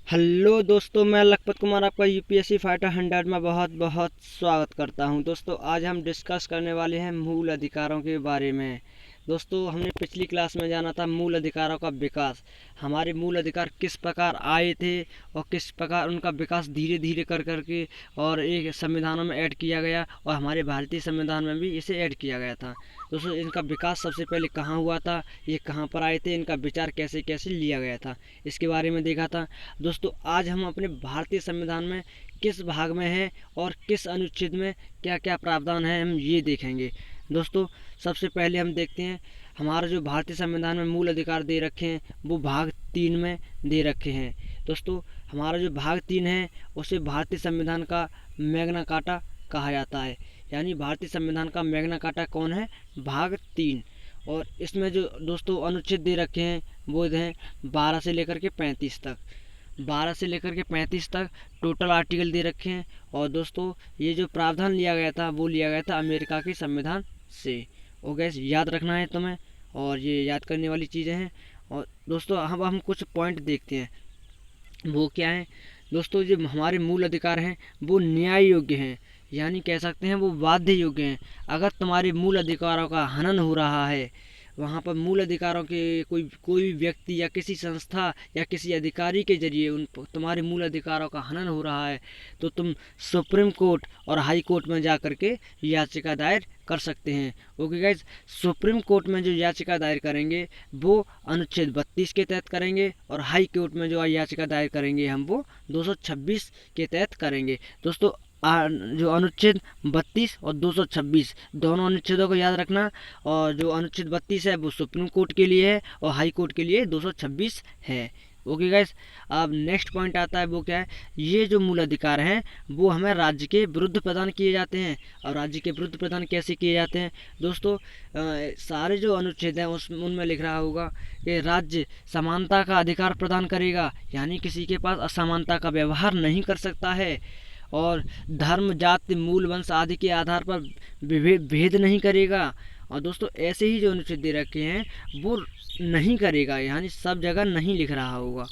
Hello दोस्तों, मैं लखपत कुमार आपका यूपीएससी फाइटर 100 में बहुत बहुत स्वागत करता हूं। दोस्तों, आज हम डिस्कस करने वाले हैं मूल अधिकारों के बारे में। दोस्तों, हमने पिछली क्लास में जाना था मूल अधिकारों का विकास। हमारे मूल अधिकार किस प्रकार आए थे और किस प्रकार उनका विकास धीरे धीरे कर करके और एक संविधानों में ऐड किया गया, और हमारे भारतीय संविधान में भी इसे ऐड किया गया था। दोस्तों, इनका विकास सबसे पहले कहाँ हुआ था, ये कहाँ पर आए थे, इनका विचार कैसे कैसे लिया गया था, इसके बारे में देखा था। दोस्तों, आज हम अपने भारतीय संविधान में किस भाग में हैं और किस अनुच्छेद में क्या क्या प्रावधान है, हम ये देखेंगे। दोस्तों, सबसे पहले हम देखते हैं हमारा जो भारतीय संविधान में मूल अधिकार दे रखे हैं वो भाग 3 में दे रखे हैं। दोस्तों, हमारा जो भाग 3 है उसे भारतीय संविधान का मैग्ना कार्टा कहा जाता है। यानी भारतीय संविधान का मैग्ना कार्टा कौन है? भाग 3। और इसमें जो दोस्तों अनुच्छेद दे रखे हैं वो हैं 12 से लेकर के 35 तक। 12 से लेकर के 35 तक टोटल आर्टिकल दे रखे हैं। और दोस्तों, ये जो प्रावधान लिया गया था वो लिया गया था अमेरिका के संविधान से। ओके, याद रखना है तुम्हें, और ये याद करने वाली चीज़ें हैं। और दोस्तों, अब हम कुछ पॉइंट देखते हैं, वो क्या है। दोस्तों, जो हमारे मूल अधिकार हैं वो न्याय योग्य हैं, यानी कह सकते हैं वो बाध्य योग्य हैं। अगर तुम्हारे मूल अधिकारों का हनन हो रहा है, वहाँ पर मूल अधिकारों के कोई भी व्यक्ति या किसी संस्था या किसी अधिकारी के जरिए उन तुम्हारे मूल अधिकारों का हनन हो रहा है, तो तुम सुप्रीम कोर्ट और हाई कोर्ट में जा कर के याचिका दायर कर सकते हैं। ओके गाइज, सुप्रीम कोर्ट में जो याचिका दायर करेंगे वो अनुच्छेद 32 के तहत करेंगे, और हाई कोर्ट में जो याचिका दायर करेंगे हम वो 226 के तहत करेंगे। दोस्तों, जो अनुच्छेद 32 और 226 दोनों अनुच्छेदों को याद रखना। और जो अनुच्छेद 32 है वो सुप्रीम कोर्ट के लिए है और हाई कोर्ट के लिए 226 है। ओके गाइस, अब नेक्स्ट पॉइंट आता है, वो क्या है। ये जो मूल अधिकार हैं वो हमें राज्य के विरुद्ध प्रदान किए जाते हैं। और राज्य के विरुद्ध प्रदान कैसे किए जाते हैं? दोस्तों, सारे जो अनुच्छेद हैं उनमें लिख रहा होगा कि राज्य समानता का अधिकार प्रदान करेगा, यानी किसी के पास असमानता का व्यवहार नहीं कर सकता है। और धर्म, जाति, मूल, वंश आदि के आधार पर भेद नहीं करेगा। और दोस्तों, ऐसे ही जो अनुच्छेद दे रखे हैं वो नहीं करेगा, यानी सब जगह नहीं लिख रहा होगा।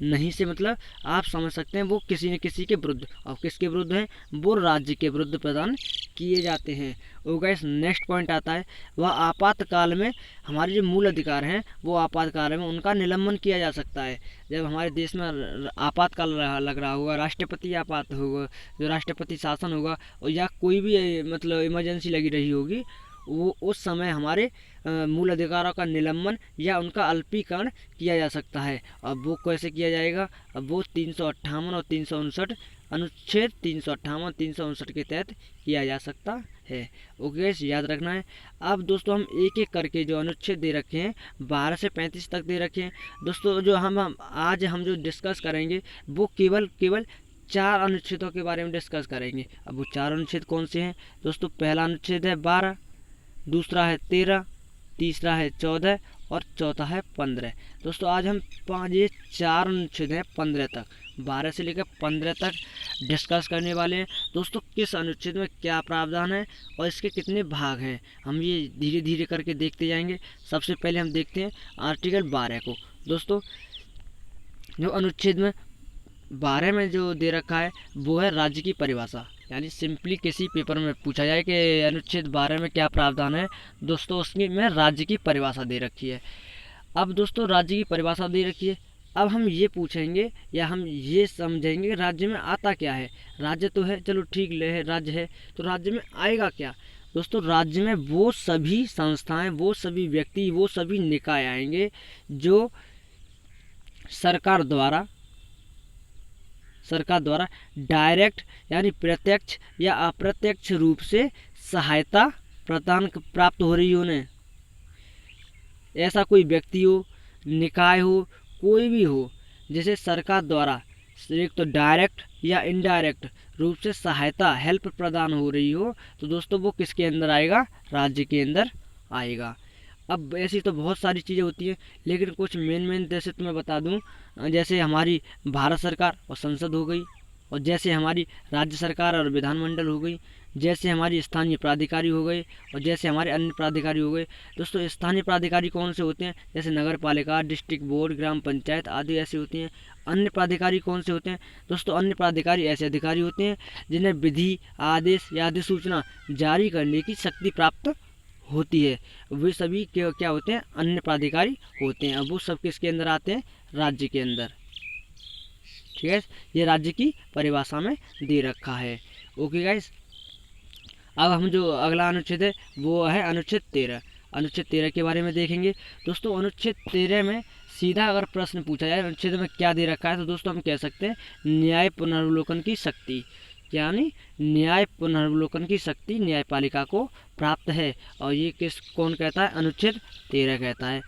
नहीं से मतलब आप समझ सकते हैं वो किसी न किसी के विरुद्ध, और किसके विरुद्ध है? वो राज्य के विरुद्ध प्रदान किए जाते हैं। और गाइस, नेक्स्ट पॉइंट आता है, वह आपातकाल में हमारे जो मूल अधिकार हैं वो आपातकाल में उनका निलंबन किया जा सकता है। जब हमारे देश में आपातकाल लग रहा होगा, राष्ट्रपति आपात होगा, जो राष्ट्रपति शासन होगा, और या कोई भी मतलब इमरजेंसी लगी रही होगी, वो उस समय हमारे मूल अधिकारों का निलंबन या उनका अल्पीकरण किया जा सकता है। अब वो कैसे किया जाएगा? अब वो 358 और 359 अनुच्छेद 358 359 के तहत किया जा सकता है। ओके, याद रखना है। अब दोस्तों, हम एक एक करके जो अनुच्छेद दे रखे हैं 12 से 35 तक दे रखे हैं। दोस्तों, जो हम आज जो डिस्कस करेंगे वो केवल 4 अनुच्छेदों के बारे में डिस्कस करेंगे। अब वो 4 अनुच्छेद कौन से हैं? दोस्तों, पहला अनुच्छेद है 12, दूसरा है 13, तीसरा है 14 और चौथा है 15। दोस्तों, आज हम ये 4 अनुच्छेद हैं 15 तक, 12 से लेकर 15 तक डिस्कस करने वाले हैं। दोस्तों, किस अनुच्छेद में क्या प्रावधान है और इसके कितने भाग हैं, हम ये धीरे धीरे करके देखते जाएंगे। सबसे पहले हम देखते हैं आर्टिकल 12 को। दोस्तों, जो अनुच्छेद में 12 में जो दे रखा है वो है राज्य की परिभाषा। यानी सिंपली किसी पेपर में पूछा जाए कि अनुच्छेद 12 में क्या प्रावधान है, दोस्तों उसकी में राज्य की परिभाषा दे रखी है। अब दोस्तों, राज्य की परिभाषा दे रखी है, अब हम ये पूछेंगे या हम ये समझेंगे कि राज्य में आता क्या है। राज्य तो है, चलो ठीक है, राज्य है, तो राज्य में आएगा क्या? दोस्तों, राज्य में वो सभी संस्थाएं, वो सभी व्यक्ति, वो सभी निकाय आएंगे जो सरकार द्वारा डायरेक्ट यानी प्रत्यक्ष या अप्रत्यक्ष रूप से सहायता प्रदान प्राप्त हो रही हो उन्हें। ऐसा कोई व्यक्ति हो, निकाय हो, कोई भी हो, जैसे सरकार द्वारा एक तो डायरेक्ट या इनडायरेक्ट रूप से सहायता, हेल्प प्रदान हो रही हो, तो दोस्तों वो किसके अंदर आएगा? राज्य के अंदर आएगा। अब ऐसी तो बहुत सारी चीज़ें होती हैं, लेकिन कुछ मेन जैसे तुम्हें बता दूं, जैसे हमारी भारत सरकार और संसद हो गई, और जैसे हमारी राज्य सरकार और विधानमंडल हो गई, जैसे हमारी स्थानीय प्राधिकारी हो गए और जैसे हमारे अन्य प्राधिकारी हो गए। दोस्तों स्थानीय प्राधिकारी कौन से होते हैं? जैसे नगर पालिका, डिस्ट्रिक्ट बोर्ड, ग्राम पंचायत आदि ऐसे होती हैं। अन्य प्राधिकारी कौन से होते हैं? दोस्तों अन्य प्राधिकारी ऐसे अधिकारी होते हैं जिन्हें विधि, आदेश या अधिसूचना जारी करने की शक्ति प्राप्त होती है। वे सभी क्या होते हैं? अन्य प्राधिकारी होते हैं। अब वो सब किसके अंदर आते हैं? राज्य के अंदर। ठीक है, ये राज्य की परिभाषा में दे रखा है। ओके गाइस, अब हम जो अगला अनुच्छेद है वो है अनुच्छेद 13। अनुच्छेद 13 के बारे में देखेंगे। दोस्तों अनुच्छेद 13 में सीधा अगर प्रश्न पूछा जाए अनुच्छेद में क्या दे रखा है, तो दोस्तों हम कह सकते हैं न्याय पुनर्वलोकन की शक्ति, यानी न्याय पुनर्वलोकन की शक्ति न्यायपालिका को प्राप्त है। और ये कौन कहता है? अनुच्छेद 13 कहता है।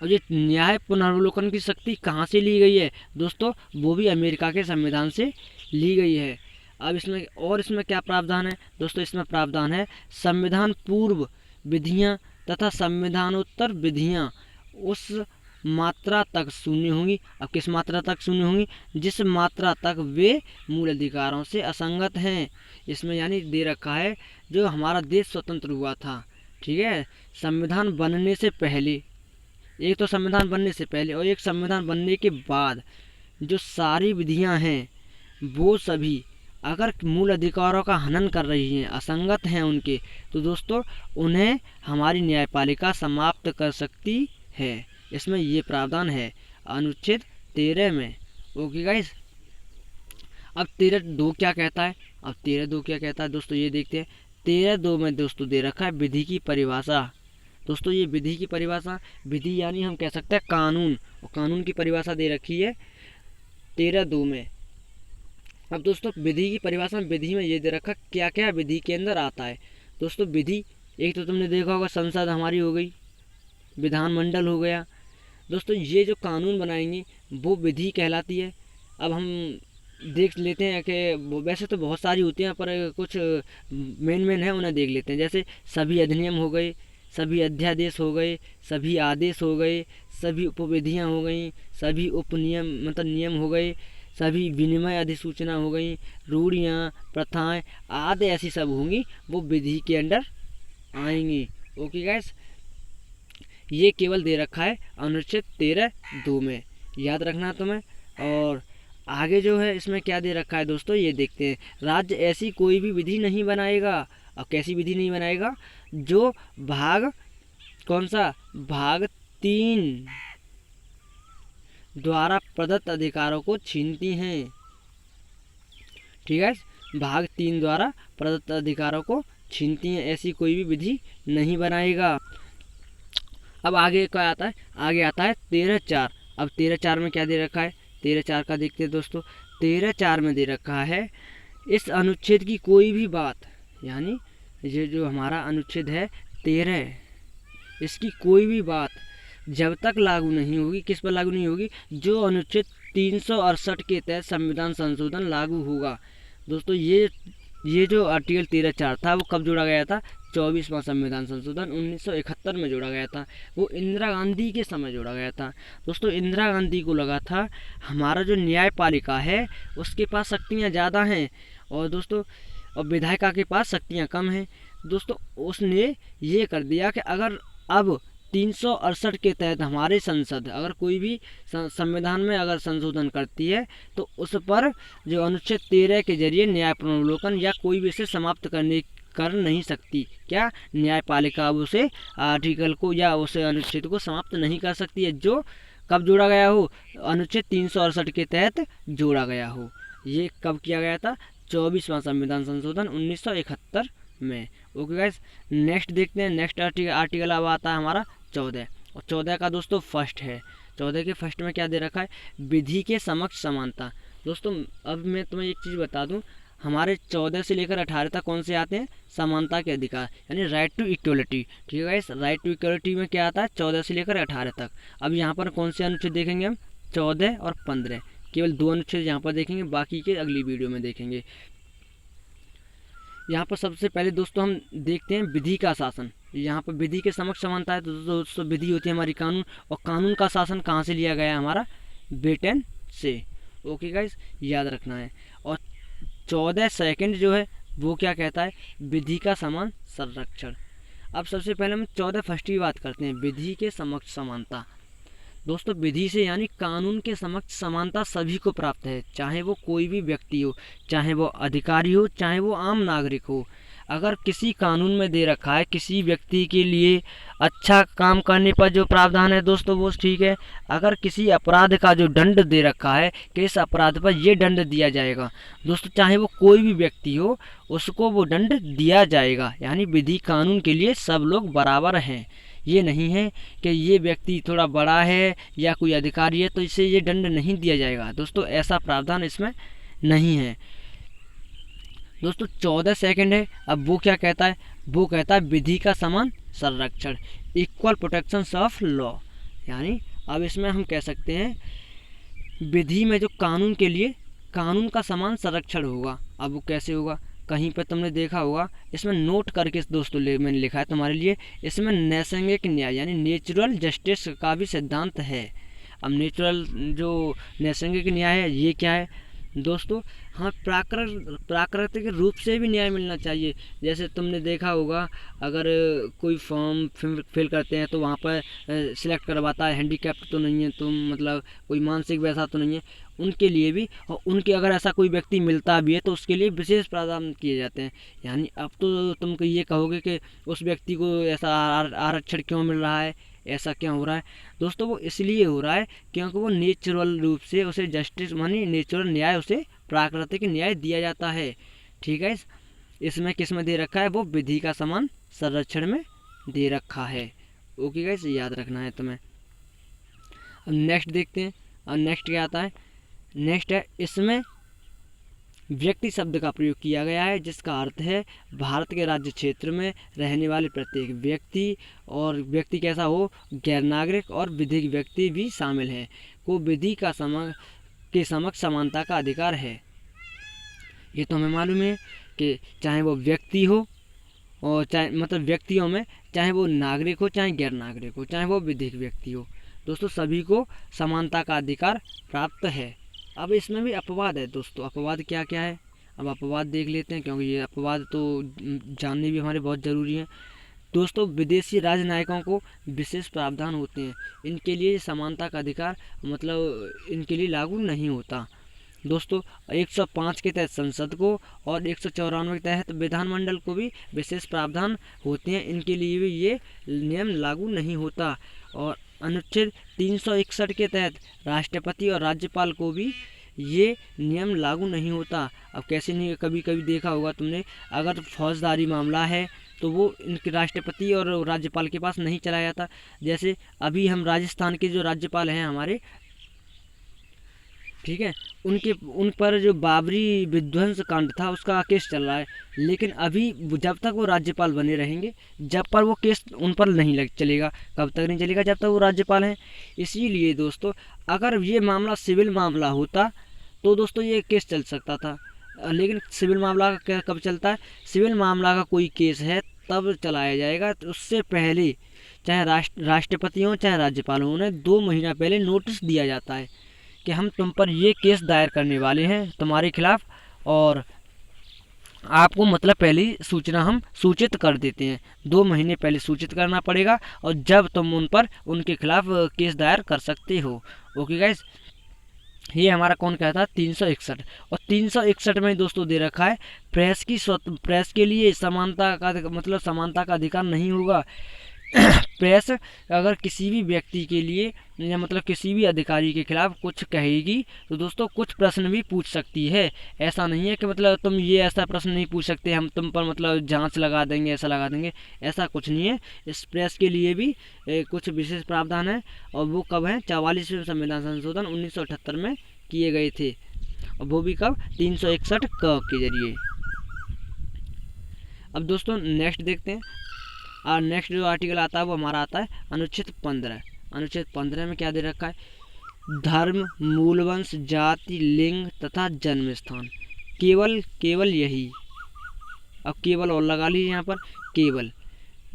और ये न्याय पुनर्वलोकन की शक्ति कहाँ से ली गई है दोस्तों? वो भी अमेरिका के संविधान से ली गई है। अब इसमें क्या प्रावधान है दोस्तों? इसमें प्रावधान है संविधान पूर्व विधियां तथा संविधानोत्तर विधियां उस मात्रा तक शून्य होंगी। अब किस मात्रा तक शून्य होंगी? जिस मात्रा तक वे मूल अधिकारों से असंगत हैं। इसमें यानी दे रखा है जो हमारा देश स्वतंत्र हुआ था, ठीक है, संविधान बनने से पहले, एक तो संविधान बनने से पहले और एक संविधान बनने के बाद जो सारी विधियां हैं वो सभी अगर मूल अधिकारों का हनन कर रही हैं, असंगत हैं उनके, तो दोस्तों उन्हें हमारी न्यायपालिका समाप्त कर सकती है। इसमें ये प्रावधान है अनुच्छेद 13 में। ओके गाइस, अब 13(2) क्या कहता है? अब 13(2) क्या कहता है दोस्तों, ये देखते हैं। 13(2) में दोस्तों दे रखा है विधि की परिभाषा। दोस्तों ये विधि की परिभाषा, विधि यानी हम कह सकते हैं कानून, और कानून की परिभाषा दे रखी है 13(2) में। अब दोस्तों विधि की परिभाषा में विधि में ये दे रखा क्या क्या विधि के अंदर आता है। दोस्तों विधि, एक तो तुमने देखा होगा संसद हमारी हो गई, विधानमंडल हो गया। दोस्तों ये जो कानून बनाएंगे वो विधि कहलाती है। अब हम देख लेते हैं कि वैसे तो बहुत सारी होती हैं पर कुछ मेन है उन्हें देख लेते हैं। जैसे सभी अधिनियम हो गए, सभी अध्यादेश हो गए, सभी आदेश हो गए, सभी उपविधियाँ हो गई, सभी उपनियम मतलब नियम हो गए, सभी विनिमय अधिसूचना हो गई, रूढ़ियाँ, प्रथाएं आदि ऐसी सब होंगी, वो विधि के अंडर आएंगी। ओके गाइस, ये केवल दे रखा है अनुच्छेद 13(2) में, याद रखना तुम्हें। और आगे जो है इसमें क्या दे रखा है दोस्तों, ये देखते हैं। राज्य ऐसी कोई भी विधि नहीं बनाएगा। अब कैसी विधि नहीं बनाएगा? जो भाग कौन सा? भाग 3 द्वारा प्रदत्त अधिकारों को छीनती हैं। ठीक है, भाग 3 द्वारा प्रदत्त अधिकारों को छीनती हैं, ऐसी कोई भी विधि नहीं बनाएगा। अब आगे क्या आता है? आगे आता है 13(4). अब 13(4) में क्या दे रखा है? 13(4) का देखते हैं दोस्तों। 13(4) में दे रखा है इस अनुच्छेद की कोई भी बात, यानी ये जो हमारा अनुच्छेद है 13, इसकी कोई भी बात जब तक लागू नहीं होगी, किस पर लागू नहीं होगी? जो अनुच्छेद 368 के तहत संविधान संशोधन लागू होगा। दोस्तों ये जो आर्टिकल 13(4) था वो कब जोड़ा गया था? 24वां संविधान संशोधन 1971 में जोड़ा गया था। वो इंदिरा गांधी के समय जोड़ा गया था। दोस्तों इंदिरा गांधी को लगा था हमारा जो न्यायपालिका है उसके पास शक्तियाँ ज़्यादा हैं और दोस्तों और विधायिका के पास शक्तियाँ कम हैं। दोस्तों उसने ये कर दिया कि अगर अब 368 के तहत हमारे संसद अगर कोई भी संविधान में अगर संशोधन करती है तो उस पर जो अनुच्छेद 13 के जरिए न्याय पुनर्वलोकन या कोई भी इसे समाप्त कर नहीं सकती। क्या? न्यायपालिका उसे आर्टिकल को या उसे अनुच्छेद को समाप्त नहीं कर सकती है, जो कब जोड़ा गया हो? अनुच्छेद 368 के तहत जोड़ा गया हो। ये कब किया गया था? 24वां संविधान संशोधन 1971 में। ओके गाइस, नेक्स्ट देखते हैं। नेक्स्ट आर्टिकल अब आता है हमारा 14, और 14 का दोस्तों फर्स्ट है। 14 के फर्स्ट में क्या दे रखा है? विधि के समक्ष समानता। दोस्तों अब मैं तुम्हें एक चीज़ बता दूं, हमारे 14 से लेकर 18 तक कौन से आते हैं? समानता के अधिकार, यानी राइट टू इक्वलिटी। ठीक है गाइस, राइट टू इक्वलिटी में क्या आता है? 14 से लेकर 18 तक। अब यहाँ पर कौन से अनुच्छेद देखेंगे हम? 14 और 15। केवल 2 अनुच्छेद यहाँ पर देखेंगे, बाकी के अगली वीडियो में देखेंगे। यहाँ पर सबसे पहले दोस्तों हम देखते हैं विधि का शासन। यहाँ पर विधि के समक्ष समानता है तो दोस्तों विधि होती है हमारी कानून, और कानून का शासन कहाँ से लिया गया है? हमारा ब्रिटेन से। ओके गाइस, याद रखना है। और 14 सेकंड जो है वो क्या कहता है, विधि का समान संरक्षण। अब सबसे पहले हम 14 फर्स्ट की बात करते हैं, विधि के समक्ष समानता। दोस्तों विधि से यानी कानून के समक्ष समानता सभी को प्राप्त है, चाहे वो कोई भी व्यक्ति हो, चाहे वो अधिकारी हो, चाहे वो आम नागरिक हो। अगर किसी कानून में दे रखा है किसी व्यक्ति के लिए अच्छा काम करने पर जो प्रावधान है दोस्तों वो ठीक है। अगर किसी अपराध का जो दंड दे रखा है कि इस अपराध पर ये दंड दिया जाएगा दोस्तों, चाहे वो कोई भी व्यक्ति हो उसको वो दंड दिया जाएगा। यानी विधि कानून के लिए सब लोग बराबर हैं। ये नहीं है कि ये व्यक्ति थोड़ा बड़ा है या कोई अधिकारी है तो इसे ये दंड नहीं दिया जाएगा दोस्तों, ऐसा प्रावधान इसमें नहीं है। दोस्तों 14 सेकंड है। अब वो क्या कहता है, वो कहता है विधि का समान संरक्षण, इक्वल प्रोटेक्शन ऑफ लॉ। यानी अब इसमें हम कह सकते हैं विधि में जो कानून के लिए कानून का समान संरक्षण होगा। अब वो कैसे होगा, कहीं पर तुमने देखा होगा, इसमें नोट करके दोस्तों मैंने लिखा है तुम्हारे लिए, इसमें नैसर्गिक न्याय यानी नेचुरल जस्टिस का भी सिद्धांत है। अब नेचुरल जो नैसर्गिक न्याय है ये क्या है दोस्तों, हाँ प्राकृतिक रूप से भी न्याय मिलना चाहिए। जैसे तुमने देखा होगा अगर कोई फॉर्म फिल करते हैं तो वहाँ पर सिलेक्ट करवाता है हैंडीकैप्ट तो नहीं है तुम, मतलब कोई मानसिक वैसा तो नहीं है, उनके लिए भी, और उनके अगर ऐसा कोई व्यक्ति मिलता भी है तो उसके लिए विशेष प्रावधान किए जाते हैं। यानी अब तो तुम ये कहोगे कि उस व्यक्ति को ऐसा आरक्षण क्यों मिल रहा है, ऐसा क्यों हो रहा है दोस्तों, वो इसलिए हो रहा है क्योंकि वो नेचुरल रूप से उसे जस्टिस मानी नेचुरल न्याय, उसे प्राकृतिक न्याय दिया जाता है। ठीक है, इसमें किस में दे रखा है, वो विधि का समान संरक्षण में दे रखा है। ओके गाइस, याद रखना है तुम्हें। अब नेक्स्ट देखते हैं। और नेक्स्ट क्या आता है, नेक्स्ट है इसमें व्यक्ति शब्द का प्रयोग किया गया है जिसका अर्थ है भारत के राज्य क्षेत्र में रहने वाले प्रत्येक व्यक्ति, और व्यक्ति कैसा हो, गैर नागरिक और विधिक व्यक्ति भी शामिल हैं, को विधि का समक्ष समानता का अधिकार है। ये तो हमें मालूम है कि चाहे वो व्यक्ति हो और चाहे मतलब व्यक्तियों में चाहे वो नागरिक हो चाहे गैर नागरिक हो चाहे वो विधिक व्यक्ति हो दोस्तों, सभी को समानता का अधिकार प्राप्त है। अब इसमें भी अपवाद है दोस्तों, अपवाद क्या क्या है, अब अपवाद देख लेते हैं क्योंकि ये अपवाद तो जानने भी हमारे बहुत ज़रूरी है। दोस्तों विदेशी राजनयिकों को विशेष प्रावधान होते हैं, इनके लिए समानता का अधिकार मतलब इनके लिए लागू नहीं होता दोस्तों। 105 के तहत संसद को और 194 के तहत विधानमंडल को भी विशेष प्रावधान होते हैं, इनके लिए भी ये नियम लागू नहीं होता। और अनुच्छेद 361 के तहत राष्ट्रपति और राज्यपाल को भी ये नियम लागू नहीं होता। अब कैसे नहीं, कभी कभी देखा होगा तुमने, अगर फौजदारी मामला है तो वो इनके राष्ट्रपति और राज्यपाल के पास नहीं चला जाता। जैसे अभी हम राजस्थान के जो राज्यपाल हैं हमारे, ठीक है, उन पर जो बाबरी विध्वंस कांड था उसका केस चल रहा है, लेकिन अभी जब तक वो राज्यपाल बने रहेंगे जब पर वो केस उन पर नहीं चलेगा। कब तक नहीं चलेगा, जब तक वो राज्यपाल हैं। इसीलिए दोस्तों अगर ये मामला सिविल मामला होता तो दोस्तों ये केस चल सकता था, लेकिन सिविल मामला का कब चलता है, सिविल मामला का कोई केस है तब चलाया जाएगा। तो उससे पहले चाहे राष्ट्रपति हो चाहे राज्यपाल हो, उन्हें 2 महीना पहले नोटिस दिया जाता है कि हम तुम पर ये केस दायर करने वाले हैं तुम्हारे खिलाफ, और आपको मतलब पहले ही सूचना हम सूचित कर देते हैं। 2 महीने पहले सूचित करना पड़ेगा और जब तुम उनके खिलाफ केस दायर कर सकते हो। ओके गाइस, ये हमारा कौन कहता है 361। और 361 में दोस्तों दे रखा है प्रेस के लिए समानता का मतलब समानता का अधिकार नहीं होगा। प्रेस अगर किसी भी व्यक्ति के लिए या मतलब किसी भी अधिकारी के खिलाफ कुछ कहेगी तो दोस्तों कुछ प्रश्न भी पूछ सकती है। ऐसा नहीं है कि मतलब तुम ये ऐसा प्रश्न नहीं पूछ सकते, हम तुम पर मतलब जांच लगा देंगे, ऐसा लगा देंगे, ऐसा कुछ नहीं है। इस प्रेस के लिए भी कुछ विशेष प्रावधान है, और वो कब है, 44वें संविधान संशोधन 1978 में किए गए थे, और वो भी कब, 361 क के जरिए। अब दोस्तों नेक्स्ट देखते हैं, और नेक्स्ट जो आर्टिकल आता है वो हमारा आता है अनुच्छेद 15। अनुच्छेद 15 में क्या दे रखा है, धर्म, मूलवंश, जाति, लिंग तथा जन्म स्थान, केवल यही, अब केवल और लगा लीजिए यहाँ पर, केवल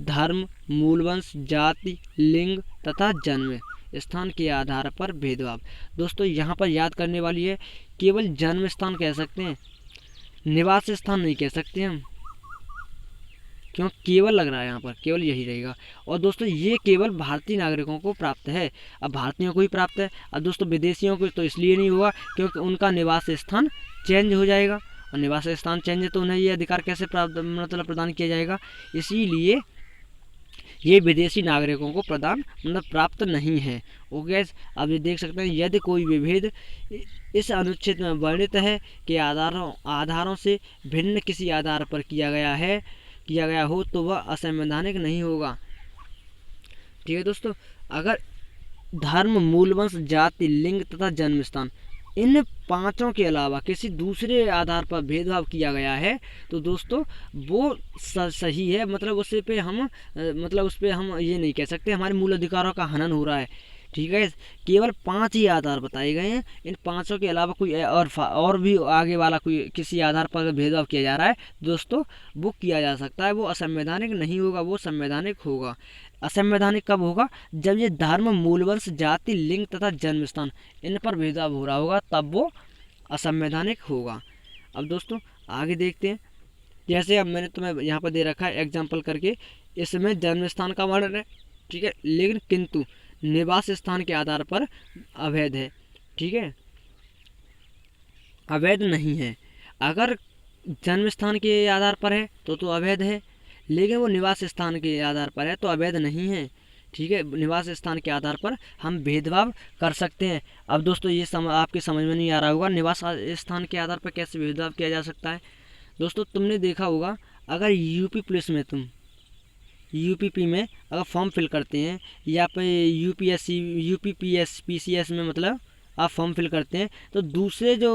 धर्म, मूलवंश, जाति, लिंग तथा जन्म स्थान के आधार पर भेदभाव। दोस्तों यहाँ पर याद करने वाली है, केवल जन्म स्थान कह सकते हैं, निवास स्थान नहीं कह सकते हम, क्यों, केवल लग रहा है यहाँ पर, केवल यही रहेगा। और दोस्तों ये केवल भारतीय नागरिकों को प्राप्त है। अब भारतीयों को ही प्राप्त है, अब दोस्तों विदेशियों को तो इसलिए नहीं हुआ क्योंकि उनका निवास स्थान चेंज हो जाएगा, और निवास स्थान चेंज है तो उन्हें ये अधिकार कैसे प्राप्त मतलब प्रदान किया जाएगा, इसीलिए ये विदेशी नागरिकों को प्रदान मतलब प्राप्त नहीं है। ओके, अब ये देख सकते हैं, यदि कोई विभेद इस अनुच्छेद में वर्णित है कि आधारों से भिन्न किसी आधार पर किया गया हो तो वह असंवैधानिक नहीं होगा। ठीक है दोस्तों, अगर धर्म, मूलवंश, जाति, लिंग तथा जन्म स्थान इन पांचों के अलावा किसी दूसरे आधार पर भेदभाव किया गया है तो दोस्तों वो सही है, मतलब उस पे हम ये नहीं कह सकते हमारे मूल अधिकारों का हनन हो रहा है। ठीक है, केवल 5 ही आधार बताए गए हैं, इन पांचों के अलावा कोई और भी आगे वाला कोई किसी आधार पर भेदभाव किया जा रहा है दोस्तों, वो किया जा सकता है, वो असंवैधानिक नहीं होगा, वो संवैधानिक होगा। असंवैधानिक कब होगा, जब ये धर्म, मूलवंश, जाति, लिंग तथा जन्म स्थान इन पर भेदभाव हो रहा होगा, तब वो असंवैधानिक होगा। अब दोस्तों आगे देखते हैं, जैसे अब मैंने तुम्हें यहाँ पर दे रखा है एग्जाम्पल करके, इसमें जन्म स्थान का वर्णन है, ठीक है, लेकिन किंतु निवास स्थान के आधार पर अवैध है। ठीक है, अवैध नहीं है। अगर जन्म स्थान के आधार पर है तो अवैध है, लेकिन वो निवास स्थान के आधार पर है तो अवैध नहीं है। ठीक है, निवास स्थान के आधार पर हम भेदभाव कर सकते हैं। अब दोस्तों ये आपके समझ में नहीं आ रहा होगा, निवास स्थान के आधार पर कैसे भेदभाव किया जा सकता है। दोस्तों तुमने देखा होगा, अगर यूपी पुलिस में तुम यूपीपी में अगर फॉर्म फिल करते हैं, या फिर यूपीएससी, पीसीएस में मतलब आप फॉर्म फिल करते हैं, तो दूसरे जो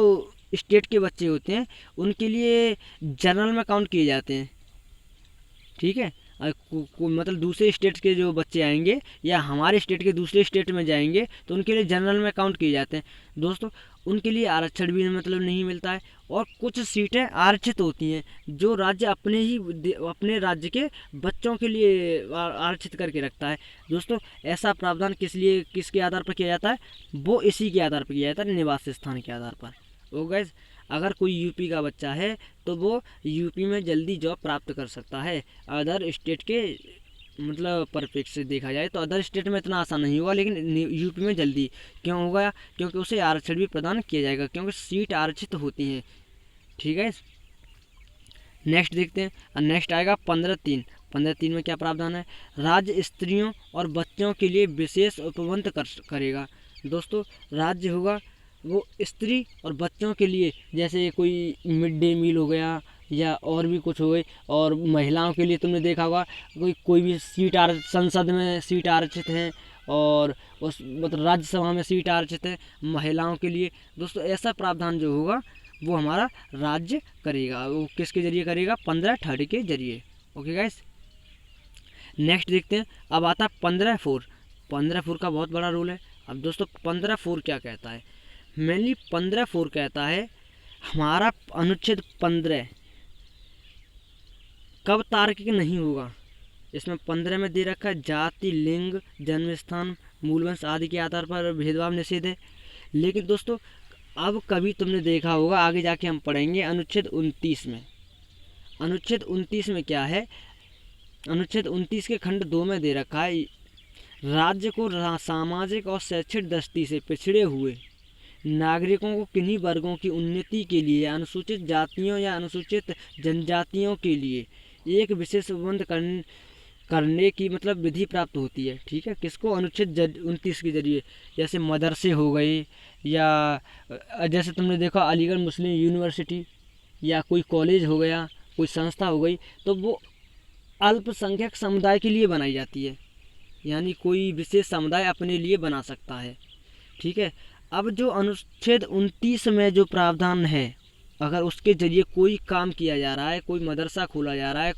स्टेट के बच्चे होते हैं उनके लिए जनरल में काउंट किए जाते हैं। ठीक है, मतलब दूसरे स्टेट के जो बच्चे आएंगे या हमारे स्टेट के दूसरे स्टेट में जाएंगे तो उनके लिए जनरल में काउंट किए जाते हैं। दोस्तों उनके लिए आरक्षण भी मतलब नहीं मिलता है, और कुछ सीटें आरक्षित होती हैं जो राज्य अपने राज्य के बच्चों के लिए आरक्षित करके रखता है। दोस्तों ऐसा प्रावधान किसके आधार पर किया जाता है, वो इसी के आधार पर किया जाता है, निवास स्थान के आधार पर। ओ गाइस, अगर कोई यूपी का बच्चा है तो वो यूपी में जल्दी जॉब प्राप्त कर सकता है, अदर स्टेट के मतलब परफेक्ट से देखा जाए तो अदर स्टेट में इतना आसान नहीं होगा, लेकिन यूपी में जल्दी क्यों होगा, क्योंकि उसे आरक्षण भी प्रदान किया जाएगा, क्योंकि सीट आरक्षित होती हैं। ठीक है, नेक्स्ट देखते हैं, और नेक्स्ट आएगा 15(3). 15(3) में क्या प्रावधान है, राज्य स्त्रियों और बच्चों के लिए विशेष उपबंध करेगा। दोस्तों राज्य होगा वो स्त्री और बच्चों के लिए, जैसे कोई मिड डे मील हो गया या और भी कुछ हो गई, और महिलाओं के लिए तुमने देखा होगा कोई भी सीट संसद में सीट आरक्षित है, और उस मतलब राज्यसभा में सीट आरक्षित है महिलाओं के लिए। दोस्तों ऐसा प्रावधान जो होगा वो हमारा राज्य करेगा, वो किसके जरिए करेगा, 15(3) के जरिए। ओके गाइस, नेक्स्ट देखते हैं, अब आता है 15(4). 15(4) का बहुत बड़ा रोल है। अब दोस्तों 15(4) क्या कहता है, मेनली 15(4) कहता है हमारा अनुच्छेद 15 कब तार्किक नहीं होगा। इसमें 15 में दे रखा है जाति, लिंग, जन्म स्थान, मूलवंश आदि के आधार पर भेदभाव निषेध है। लेकिन दोस्तों अब कभी तुमने देखा होगा, आगे जाके हम पढ़ेंगे अनुच्छेद 29 में। अनुच्छेद 29 में क्या है, अनुच्छेद 29 के खंड 2 में दे रखा है राज्य को सामाजिक और शैक्षिक दृष्टि से पिछड़े हुए नागरिकों को किन्हीं वर्गों की उन्नति के लिए, अनुसूचित जातियों या अनुसूचित जनजातियों के लिए एक विशेष उपबंध करने की मतलब विधि प्राप्त होती है। ठीक है, किसको, अनुच्छेद 29 के जरिए, जैसे मदरसे हो गए, या जैसे तुमने देखा अलीगढ़ मुस्लिम यूनिवर्सिटी या कोई कॉलेज हो गया, कोई संस्था हो गई, तो वो अल्पसंख्यक समुदाय के लिए बनाई जाती है, यानी कोई विशेष समुदाय अपने लिए बना सकता है। ठीक है, अब जो अनुच्छेद 29 में जो प्रावधान है, अगर उसके जरिए कोई काम किया जा रहा है, कोई मदरसा खोला जा रहा है,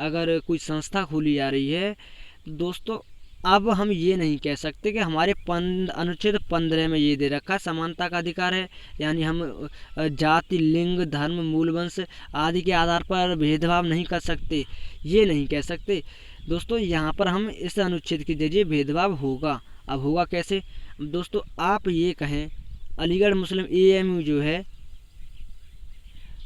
अगर कोई संस्था खोली जा रही है, तो दोस्तों अब हम ये नहीं कह सकते कि हमारे अनुच्छेद 15 में ये दे रखा समानता का अधिकार है, यानी हम जाति, लिंग, धर्म, मूलवंश आदि के आधार पर भेदभाव नहीं कर सकते, ये नहीं कह सकते। दोस्तों यहाँ पर हम इस अनुच्छेद के जरिए भेदभाव होगा। अब होगा कैसे, दोस्तों आप ये कहें अलीगढ़ मुस्लिम AMU जो है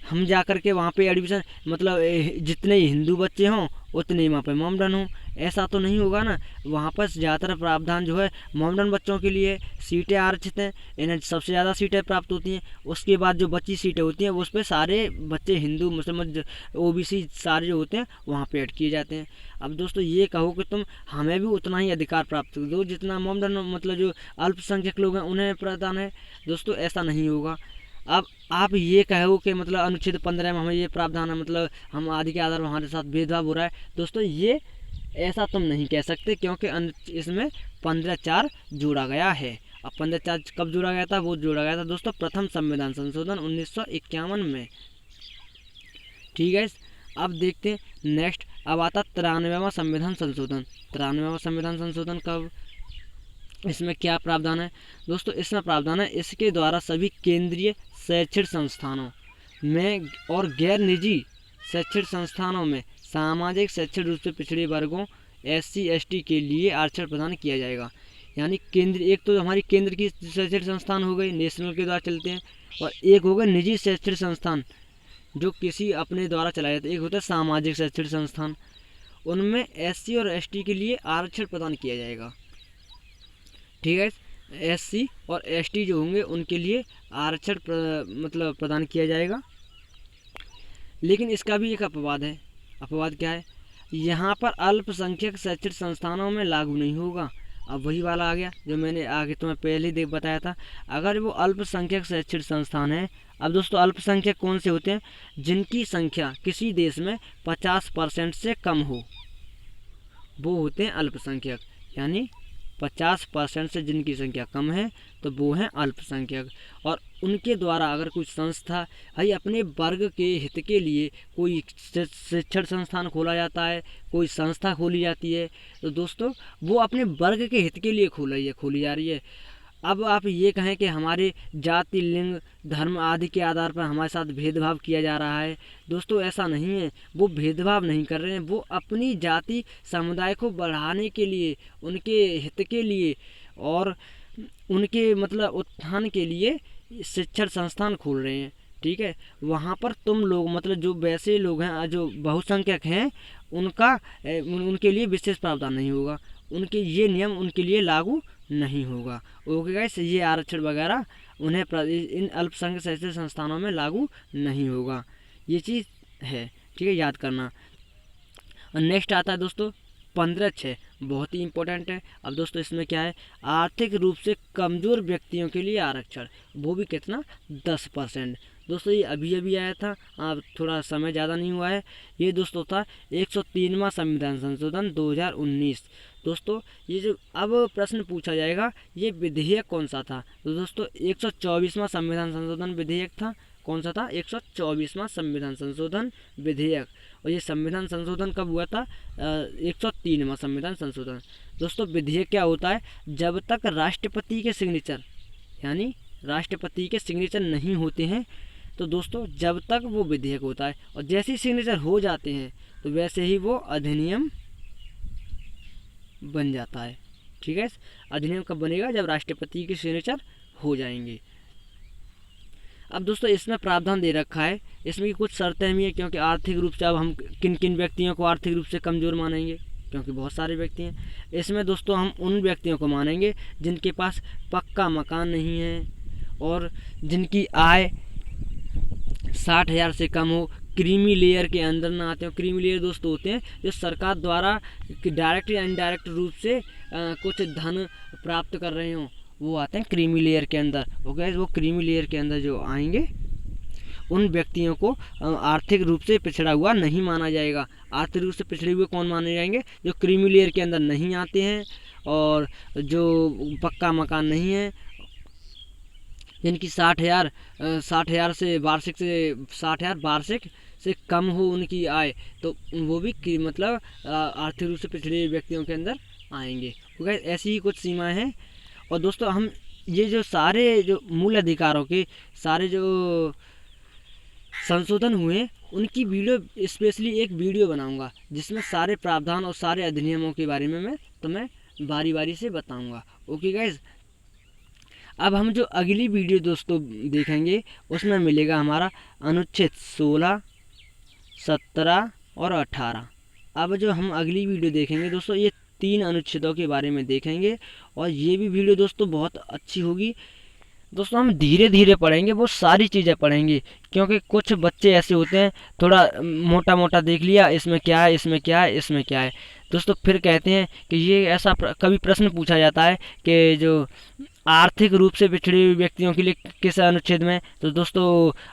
हम जा कर के वहाँ पे एडमिशन, मतलब जितने हिंदू बच्चे हों उतने ही वहाँ पे मोमडन हों, ऐसा तो नहीं होगा ना। वहाँ पर ज़्यादातर प्रावधान जो है मोमडन बच्चों के लिए, सीटें आरक्षित हैं, इन्हें सबसे ज़्यादा सीटें प्राप्त होती हैं। उसके बाद जो बची सीटें होती हैं उस पर सारे बच्चे हिंदू मुसलमान OBC सारे जो होते हैं वहाँ पे ऐड किए जाते हैं। अब दोस्तों ये कहो कि तुम हमें भी उतना ही अधिकार प्राप्त दो जितना मोमडन मतलब जो अल्पसंख्यक लोग हैं उन्हें प्रदान है, दोस्तों ऐसा नहीं होगा। अब आप ये कहो कि मतलब अनुच्छेद 15 में हमें ये प्रावधान है, मतलब हम आदि के आधार पर हमारे साथ भेदभाव हो रहा है, दोस्तों ये ऐसा तुम नहीं कह सकते, क्योंकि इसमें 15(4) जोड़ा गया है। अब 15(4) कब जोड़ा गया था? वो जोड़ा गया था दोस्तों प्रथम संविधान संशोधन 1951 में, ठीक है। अब देखते हैं नेक्स्ट, अब आता 93वां संविधान संशोधन। 93वां संविधान संशोधन कब, इसमें क्या प्रावधान है दोस्तों? इसमें प्रावधान है इसके द्वारा सभी केंद्रीय शैक्षणिक संस्थानों में और गैर निजी शैक्षणिक संस्थानों में सामाजिक शैक्षणिक रूप से पिछड़े वर्गों SC ST के लिए आरक्षण प्रदान किया जाएगा। यानी केंद्र, एक तो हमारी केंद्र की शैक्षणिक संस्थान हो गई, नेशनल के द्वारा चलते हैं, और एक हो गए निजी शैक्षणिक संस्थान जो किसी अपने द्वारा चलाए जाते हैं। एक होता है सामाजिक शैक्षणिक संस्थान, उनमें SC और ST के लिए आरक्षण प्रदान किया जाएगा, ठीक है। SC और ST जो होंगे उनके लिए आरक्षण मतलब प्रदान किया जाएगा। लेकिन इसका भी एक अपवाद है। अपवाद क्या है? यहाँ पर अल्पसंख्यक शैक्षणिक संस्थानों में लागू नहीं होगा। अब वही वाला आ गया जो मैंने आगे तुम्हें पहले ही बताया था। अगर वो अल्पसंख्यक शैक्षणिक संस्थान है, अब दोस्तों अल्पसंख्यक कौन से होते हैं? जिनकी संख्या किसी देश में 50% से कम हो, वो होते हैं अल्पसंख्यक। यानी 50% से जिनकी संख्या कम है तो वो हैं अल्पसंख्यक। और उनके द्वारा अगर कोई संस्था भाई अपने वर्ग के हित के लिए कोई शिक्षण संस्थान खोला जाता है, कोई संस्था खोली जाती है, तो दोस्तों वो अपने वर्ग के हित के लिए खोली जा रही है। अब आप ये कहें कि हमारे जाति, लिंग, धर्म आदि के आधार पर हमारे साथ भेदभाव किया जा रहा है, दोस्तों ऐसा नहीं है। वो भेदभाव नहीं कर रहे हैं, वो अपनी जाति समुदाय को बढ़ाने के लिए, उनके हित के लिए और उनके मतलब उत्थान के लिए शिक्षण संस्थान खोल रहे हैं, ठीक है। वहाँ पर तुम लोग मतलब जो वैसे लोग हैं जो बहुसंख्यक हैं उनके लिए विशेष प्रावधान नहीं होगा, उनके ये नियम उनके लिए लागू नहीं होगा। ओके गाइस, ये आरक्षण वगैरह उन्हें इन अल्पसंख्यक शैक्षणिक संस्थानों में लागू नहीं होगा, ये चीज़ है, ठीक है, याद करना। और नेक्स्ट आता है दोस्तों 15(6), बहुत ही इंपॉर्टेंट है। अब दोस्तों इसमें क्या है? आर्थिक रूप से कमज़ोर व्यक्तियों के लिए आरक्षण, वो भी कितना? 10%। दोस्तों ये अभी आया था, अब थोड़ा समय ज़्यादा नहीं हुआ है। ये दोस्तों था 103वां संविधान संशोधन 2019। दोस्तों ये जो अब प्रश्न पूछा जाएगा, ये विधेयक कौन सा था? तो दोस्तों 124वां संविधान संशोधन विधेयक था। कौन सा था? 124वां संविधान संशोधन विधेयक। और ये संविधान संशोधन कब हुआ था? 103वां संविधान संशोधन। दोस्तों विधेयक क्या होता है? जब तक राष्ट्रपति के सिग्नेचर, यानी राष्ट्रपति के सिग्नेचर नहीं होते हैं, तो दोस्तों जब तक वो विधेयक होता है, और जैसे ही सिग्नेचर हो जाते हैं तो वैसे ही वो अधिनियम बन जाता है, ठीक है। अधिनियम कब बनेगा? जब राष्ट्रपति के सिग्नेचर हो जाएंगे। अब दोस्तों इसमें प्रावधान दे रखा है, इसमें कुछ शर्तें भी हैं, क्योंकि आर्थिक रूप से अब हम किन किन व्यक्तियों को आर्थिक रूप से कमज़ोर मानेंगे, क्योंकि बहुत सारे व्यक्ति हैं। इसमें दोस्तों हम उन व्यक्तियों को मानेंगे जिनके पास पक्का मकान नहीं है और जिनकी आय 60,000 से कम हो, क्रीमी लेयर के अंदर ना आते हो। क्रीमी लेयर दोस्तों होते हैं जो सरकार द्वारा डायरेक्ट या इनडायरेक्ट रूप से कुछ धन प्राप्त कर रहे हों, वो आते हैं क्रीमी लेयर के अंदर। ओके, वो क्रीमी लेयर के अंदर जो आएंगे उन व्यक्तियों को आर्थिक रूप से पिछड़ा हुआ नहीं माना जाएगा। आर्थिक रूप से पिछड़े हुए कौन माने जाएंगे? जो क्रीमी लेयर के अंदर नहीं आते हैं और जो पक्का मकान नहीं है, जिनकी 60,000 से वार्षिक 60,000 वार्षिक से कम हो उनकी आय, तो वो भी मतलब आर्थिक रूप से पिछड़े व्यक्तियों के अंदर आएंगे। ओके, ऐसी ही कुछ सीमाएं हैं। और दोस्तों हम ये जो सारे जो मूल अधिकारों के सारे जो संशोधन हुए उनकी वीडियो, स्पेशली एक वीडियो बनाऊंगा जिसमें सारे प्रावधान और सारे अधिनियमों के बारे में मैं तुम्हें बारी बारी से बताऊंगा। ओके गाइज, अब हम जो अगली वीडियो दोस्तों देखेंगे उसमें मिलेगा हमारा अनुच्छेद 16, 17 और 18। अब जो हम अगली वीडियो देखेंगे दोस्तों ये 3 अनुच्छेदों के बारे में देखेंगे और ये भी वीडियो दोस्तों बहुत अच्छी होगी। दोस्तों हम धीरे धीरे पढ़ेंगे, वो सारी चीज़ें पढ़ेंगे, क्योंकि कुछ बच्चे ऐसे होते हैं थोड़ा मोटा मोटा देख लिया, इसमें क्या है, इसमें क्या है, इसमें क्या है दोस्तों, फिर कहते हैं कि ये ऐसा कभी प्रश्न पूछा जाता है कि जो आर्थिक रूप से पिछड़े हुए व्यक्तियों के लिए किस अनुच्छेद में, तो दोस्तों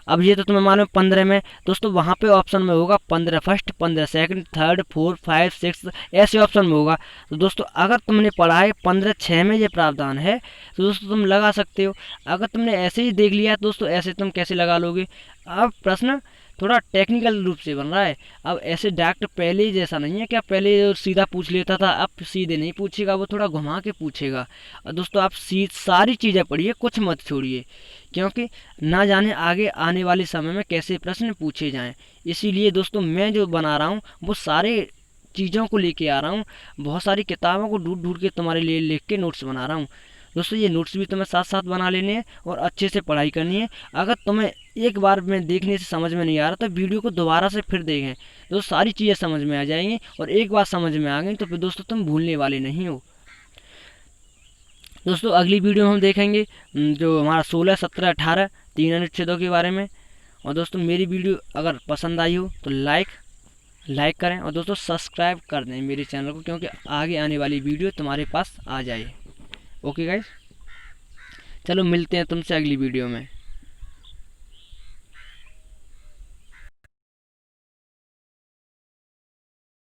अब ये तो तुम्हें मालूम 15 में दोस्तों, वहाँ पे ऑप्शन में होगा 15 फर्स्ट, 15 सेकंड, थर्ड, 4, 5, 6 ऐसे ऑप्शन में होगा। तो दोस्तों अगर तुमने पढ़ा है 15 6 में ये प्रावधान है तो दोस्तों तुम लगा सकते हो। अगर तुमने ऐसे ही देख लिया दोस्तों, ऐसे तुम कैसे लगा लोगे। अब प्रश्न थोड़ा टेक्निकल रूप से बन रहा है। अब ऐसे डायरेक्ट पहले ही जैसा नहीं है, क्या पहले सीधा पूछ लेता था, अब सीधे नहीं पूछेगा, वो थोड़ा घुमा के पूछेगा। और दोस्तों आप सारी चीज़ें पढ़िए, कुछ मत छोड़िए, क्योंकि ना जाने आगे आने वाले समय में कैसे प्रश्न पूछे जाएं। इसीलिए दोस्तों मैं जो बना रहा हूँ वो सारे चीज़ों को लेके आ रहा हूँ, बहुत सारी किताबों को ढूंढ ढूंढ के तुम्हारे लिए लिख के नोट्स बना रहा हूँ। दोस्तों ये नोट्स भी तुम्हें साथ साथ बना लेने हैं और अच्छे से पढ़ाई करनी है। अगर तुम्हें एक बार में देखने से समझ में नहीं आ रहा तो वीडियो को दोबारा से फिर देखें, तो सारी चीज़ें समझ में आ जाएंगी। और एक बार समझ में आ गई तो फिर दोस्तों तुम भूलने वाले नहीं हो। दोस्तों अगली वीडियो में हम देखेंगे जो हमारा 16, 17, 18 3 अनुच्छेदों के बारे में। और दोस्तों मेरी वीडियो अगर पसंद आई हो तो लाइक करें और दोस्तों सब्सक्राइब कर दें मेरे चैनल को, क्योंकि आगे आने वाली वीडियो तुम्हारे पास आ जाए। ओके गाइस, चलो मिलते हैं तुमसे अगली वीडियो में।